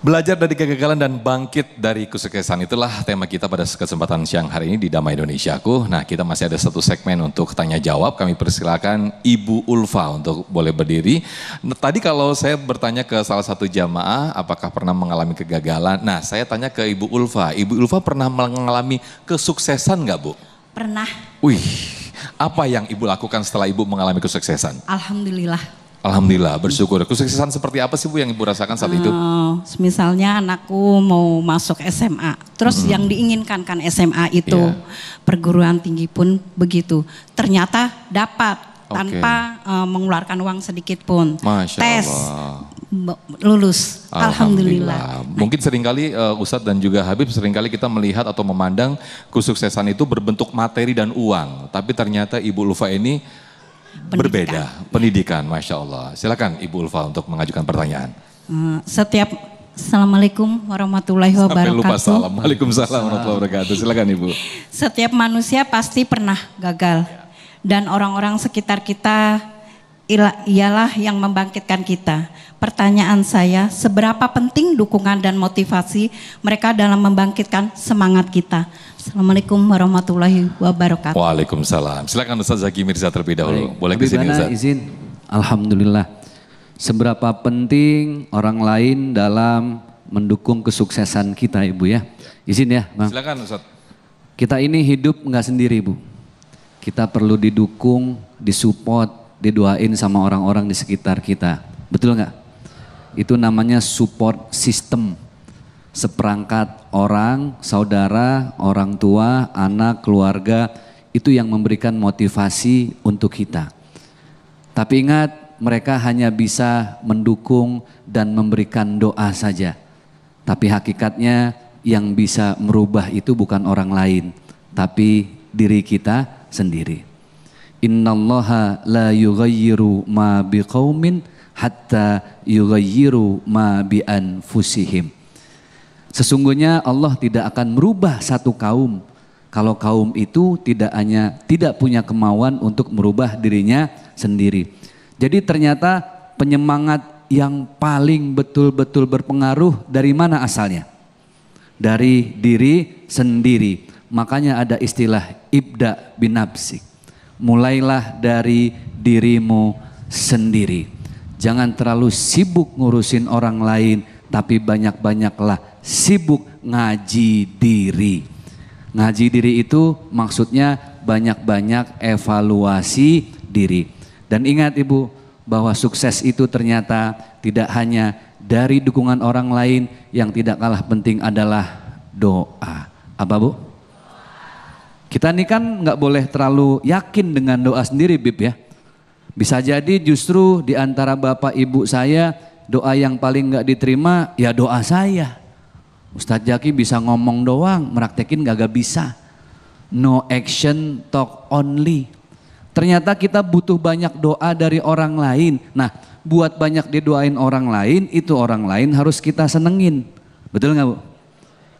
Belajar dari kegagalan dan bangkit dari kesuksesan, itulah tema kita pada kesempatan siang hari ini di Damai Indonesiaku. Nah, kita masih ada satu segmen untuk tanya jawab. Kami persilakan Ibu Ulfa untuk boleh berdiri. Nah, tadi kalau saya bertanya ke salah satu jamaah apakah pernah mengalami kegagalan. Nah, saya tanya ke Ibu Ulfa. Ibu Ulfa pernah mengalami kesuksesan nggak, Bu? Pernah. Wih, apa yang Ibu lakukan setelah Ibu mengalami kesuksesan? Alhamdulillah. Alhamdulillah, bersyukur. Kesuksesan seperti apa sih Bu yang Ibu rasakan saat itu? Misalnya anakku mau masuk SMA, terus yang diinginkan kan SMA itu, perguruan tinggi pun begitu. Ternyata dapat tanpa mengeluarkan uang sedikit pun. Masya Tes, Allah. lulus. Alhamdulillah. Mungkin seringkali Ustadz dan juga Habib seringkali kita melihat atau memandang kesuksesan itu berbentuk materi dan uang. Tapi ternyata Ibu Ulfa ini berbeda, pendidikan, Masya Allah. Silakan Ibu Ulfa untuk mengajukan pertanyaan. Assalamualaikum warahmatullahi wabarakatuh. Sampai lupa salam. Waalaikumsalam warahmatullahi wabarakatuh. Silakan Ibu. Setiap manusia pasti pernah gagal. Dan orang-orang sekitar kita ialah yang membangkitkan kita. Pertanyaan saya, seberapa penting dukungan dan motivasi mereka dalam membangkitkan semangat kita? Assalamualaikum warahmatullahi wabarakatuh. Waalaikumsalam. Silakan Ustaz Zaki Mirza terlebih dahulu. Boleh ke sini Ustaz. Izin. Alhamdulillah. Seberapa penting orang lain dalam mendukung kesuksesan kita, Ibu ya. Izin ya, Bang. Silakan Ustaz. Kita ini hidup nggak sendiri, Bu. Kita perlu didukung, disupport, didoain sama orang-orang di sekitar kita. Betul nggak? Itu namanya support system. Seperangkat orang, saudara, orang tua, anak, keluarga, itu yang memberikan motivasi untuk kita. Tapi ingat, mereka hanya bisa mendukung dan memberikan doa saja. Tapi hakikatnya yang bisa merubah itu bukan orang lain, tapi diri kita sendiri. Innallaha la yughayyiru ma biqaumin hatta yughayyiru ma bi anfusihim. Sesungguhnya Allah tidak akan merubah satu kaum kalau kaum itu tidak punya kemauan untuk merubah dirinya sendiri. Jadi ternyata penyemangat yang paling betul-betul berpengaruh dari mana asalnya? Dari diri sendiri. Makanya ada istilah ibda binafsik. Mulailah dari dirimu sendiri. Jangan terlalu sibuk ngurusin orang lain, tapi banyak-banyaklah sibuk ngaji diri. Ngaji diri itu maksudnya banyak-banyak evaluasi diri. Dan ingat Ibu, bahwa sukses itu ternyata tidak hanya dari dukungan orang lain, yang tidak kalah penting adalah doa. Apa Bu? Kita ini kan nggak boleh terlalu yakin dengan doa sendiri, Bib ya. Bisa jadi justru di antara Bapak Ibu saya, doa yang paling nggak diterima ya doa saya. Ustadz Zaki bisa ngomong doang, meraktekin gak bisa. No action, talk only. Ternyata kita butuh banyak doa dari orang lain. Nah, buat banyak didoain orang lain, itu orang lain harus kita senengin. Betul gak Bu?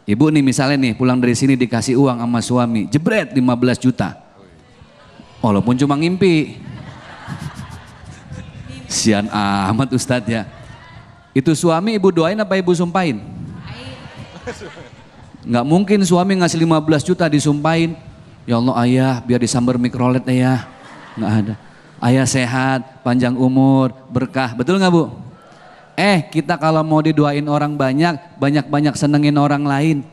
Ibu nih misalnya nih pulang dari sini dikasih uang sama suami, jebret 15 juta. Walaupun cuma ngimpi. Sian amat Ustadz ya. Itu suami Ibu doain apa Ibu sumpahin? Nggak mungkin suami ngasih 15 juta disumpahin. Ya Allah ayah biar disambar mikrolet ya. Nggak ada. Ayah sehat, panjang umur, berkah. Betul nggak Bu? Kita kalau mau didoain orang banyak-banyak senengin orang lain.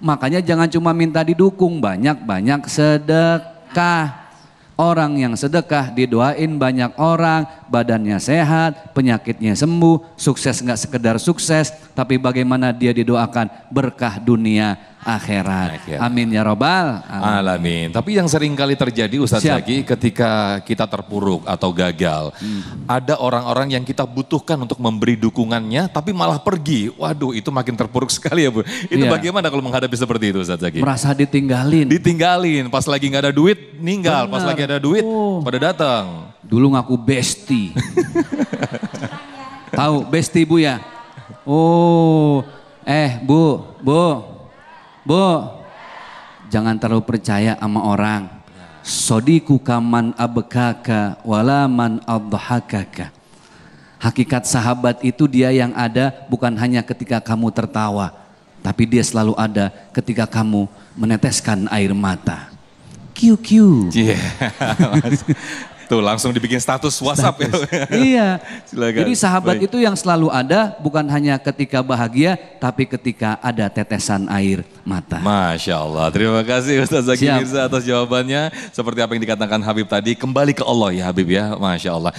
Makanya jangan cuma minta didukung, banyak-banyak sedekah. Orang yang sedekah didoain banyak orang, badannya sehat, penyakitnya sembuh, sukses nggak sekedar sukses, tapi bagaimana dia didoakan berkah dunia akhirat. Amin ya robbal alamin. Tapi yang sering kali terjadi Ustadz Zaki ketika kita terpuruk atau gagal, ada orang-orang yang kita butuhkan untuk memberi dukungannya, tapi malah pergi. Waduh, itu makin terpuruk sekali ya Bu. Itu bagaimana kalau menghadapi seperti itu Ustadz Zaki? Merasa ditinggalin. Ditinggalin, pas lagi nggak ada duit ninggal, pas lagi ada duit pada datang. Dulu ngaku bestie. Tahu bestie Bu ya? Oh, Bu, jangan terlalu percaya sama orang. Sodiku kaman abkaka walaman adhakaka. Hakikat sahabat itu dia yang ada bukan hanya ketika kamu tertawa, tapi dia selalu ada ketika kamu meneteskan air mata. QQ. Iya. Tuh langsung dibikin status WhatsApp ya. Iya. Silakan. Jadi sahabat Baik. itu yang selalu ada bukan hanya ketika bahagia tapi ketika ada tetesan air mata. Masya Allah, terima kasih Ustaz Zaki Siap. Mirza atas jawabannya. Seperti apa yang dikatakan Habib tadi, kembali ke Allah ya Habib ya, Masya Allah.